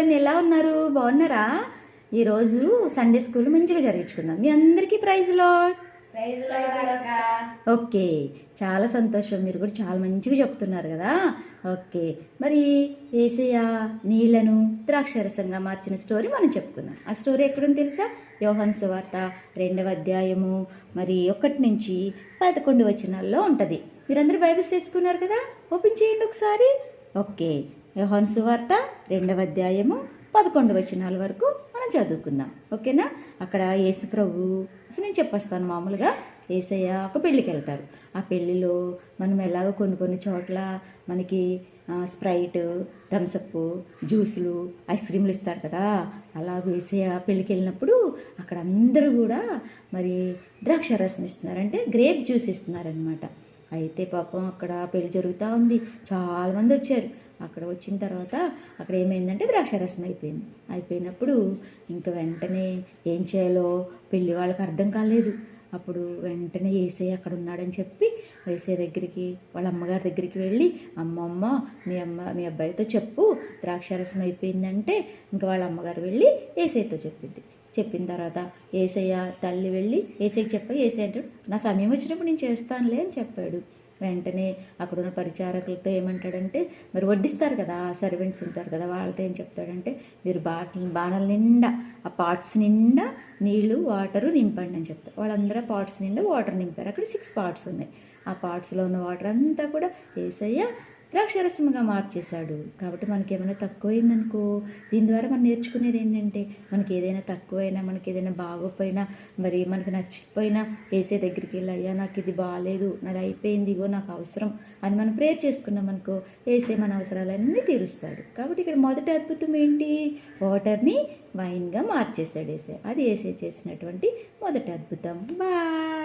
ఎలా ఉన్నారు? బాగున్నారా? ఈరోజు సండే స్కూల్ మంచిగా జరిగించుకుందాం. మీ అందరికీ ప్రైజ్ లార్డ్. ఓకే, చాలా సంతోషం. మీరు కూడా చాలా మంచిగా చెప్తున్నారు కదా. ఓకే, మరి యేసయ్య నీళ్లను ద్రాక్షరసంగా మార్చిన స్టోరీ మనం చెప్పుకుందాం. ఆ స్టోరీ ఎక్కడుంది తెలుసా? యోహాను సువార్త 2వ అధ్యాయము మరి 1 నుంచి 11 వచనాల్లో ఉంటుంది. మీరందరూ బైబిల్స్ తెచ్చుకున్నారు కదా, ఓపెన్ చేయండి ఒకసారి. ఓకే, యోహాను సువార్త 2వ అధ్యాయము 11 వచనాల వరకు మనం చదువుకుందాం. ఓకేనా? అక్కడ యేసు ప్రభు అసలు నేను చెప్పేస్తాను. మామూలుగా యేసయ్య ఒక పెళ్ళికి వెళ్తారు. ఆ పెళ్ళిలో మనం ఎలాగో కొన్ని చోట్ల మనకి స్ప్రైట్, థమ్సప్, జ్యూసులు, ఐస్ క్రీమ్లు ఇస్తారు కదా. అలాగ యేసయ్య పెళ్ళికి వెళ్ళినప్పుడు అక్కడ అందరూ కూడా మరి ద్రాక్షారసం ఇస్తున్నారు, అంటే గ్రేప్ జ్యూస్ ఇస్తున్నారనమాట. అయితే పాపం అక్కడ పెళ్ళి జరుగుతూ ఉంది, చాలామంది వచ్చారు. అక్కడ వచ్చిన తర్వాత అక్కడ ఏమైందంటే ద్రాక్షారసం అయిపోయినప్పుడు ఇంకా వెంటనే ఏం చేయాలో పెళ్ళి వాళ్ళకి అర్థం కాలేదు. అప్పుడు వెంటనే యేసయ్య అక్కడ ఉన్నాడని చెప్పి యేసయ్య దగ్గరికి, వాళ్ళ అమ్మగారి దగ్గరికి వెళ్ళి, అమ్మమ్మ మీ అబ్బాయితో చెప్పు ద్రాక్షారసం అయిపోయిందంటే ఇంకా వాళ్ళ అమ్మగారు వెళ్ళి యేసయ్యతో చెప్పిన తర్వాత యేసయ్య తల్లి వెళ్ళి యేసయ్యకి చెప్పి, యేసయ్య అంటాడు నా సమయం వచ్చినప్పుడు నేను చేస్తానులే అని చెప్పాడు. వెంటనే అక్కడున్న పరిచారకులతో ఏమంటాడంటే, మరి వడ్డిస్తారు కదా, సర్వెంట్స్ ఉంటారు కదా, వాళ్ళతో ఏం చెప్తాడంటే, మీరు బాణల నిండా ఆ పాట్స్ నిండా నీళ్లు వాటరు నింపండి అని చెప్తారు. వాళ్ళందరూ పాట్స్ నిండా వాటర్ నింపారు. అక్కడ 6 పాట్స్ ఉన్నాయి. ఆ పాట్స్లో ఉన్న వాటర్ అంతా కూడా యేసయ్య ద్రాక్షారసంగా మార్చేశాడు. కాబట్టి మనకి ఏమైనా తక్కువైందనుకో, దీని ద్వారా మనం నేర్చుకునేది ఏంటంటే, మనకి ఏదైనా తక్కువైనా, మనకి ఏదైనా బాగోపోయినా, మరి మనకి నచ్చకపోయినా యేసయ్య దగ్గరికి వెళ్ళి, అయ్యా నాకు ఇది బాగాలేదు, నాది అయిపోయింది, ఇగో నాకు అవసరం అని మనం ప్రేయర్ చేసుకున్నాం అనుకో, యేసయ్య మన అవసరాలన్నీ తీరుస్తాడు. కాబట్టి ఇక్కడ మొదటి అద్భుతం ఏంటి? వాటర్ని వైన్గా మార్చేశాడు యేసయ్య. అది యేసయ్య చేసినటువంటి మొదటి అద్భుతం. బాయ్.